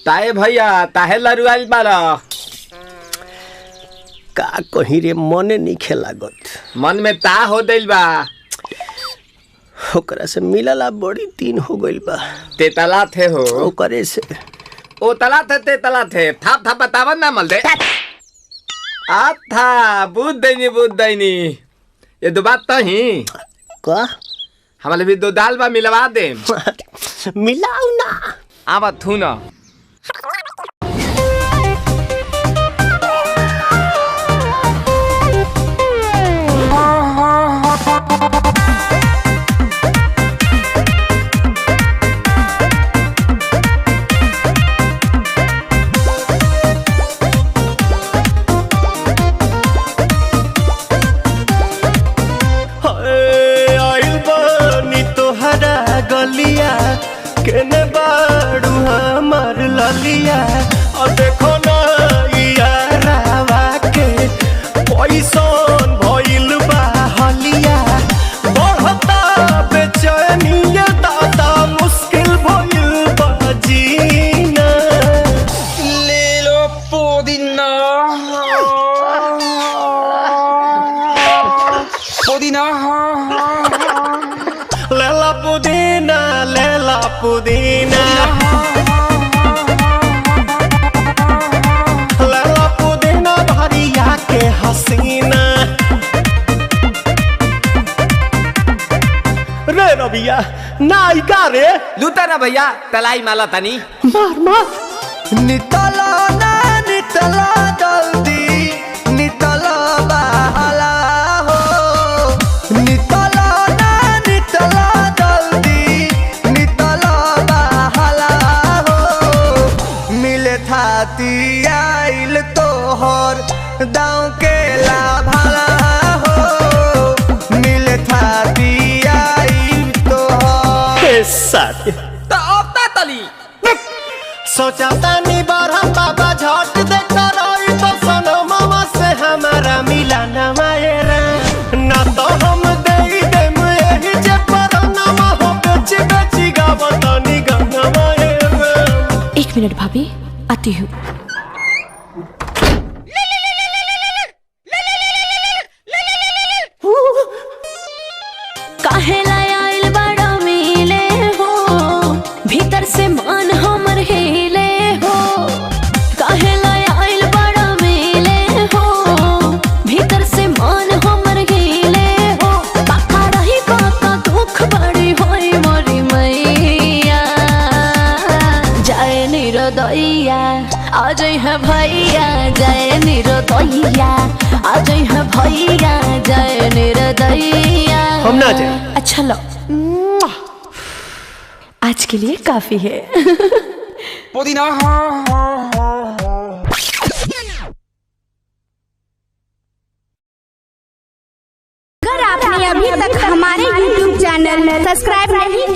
ताए भैया ताहे लरुआल बारा का कहीं रे मने नहीं लागत। मन में ता हो दिल बा ओकरा से मिलला बड़ी दिन हो गइल बा। ते तला थे हो ओकरे से ओ तला थे ते तला थे थाप थाप बतावन ना मल दे आ था बुद्ध दैनी ये दो बात तो ही का हमारे भी दो दाल बा मिलवा दे मिलाऊ ना आवा थू ना गलिया केने बाड़ू हमार ललिया और देखो ना यारावा के पैसन भइल बा हलिया बढ़ता बेचैनिया दादा मुश्किल भइल बा जीना ले लो पुदीना पुदीना लेला पुदीना लेला पुदीना भरिया के हसीना रे रबिया नायिका रे लूटा ना भैया तलाई माला तनी मार मार नितला ना नितला जल्दी नितला बाला हो नितला ना नितला थाती आइल तोहर दाँव के लाभाला हो मिले थाती आइल तोहर साथी तो अपना तली सोचा तानी बारह बाबा झट देखा रही तो सनमवा से हमारा मिला न मायरा ना तो हम दे देम यही जे परनमा हो बेची बेची गावतनी गंगा मायरा। 1 मिनट भाभी आती हूँ। काहे लायल बड़ा मिले हो भीतर से मन हमर हिले हो काहे लायल बड़ा मिले हो भीतर से मन हमर हिले हो पाका रही पाका दुख बड़ी होई मोरी मैया जाए निरोदैया आज है भैया जय निरोदैया आज है भैया जय निरोदैया हम ना जाए। अच्छा लो आज के लिए काफी है पुदीना अगर आपने अभी तक हमारे YouTube चैनल सब्सक्राइब नहीं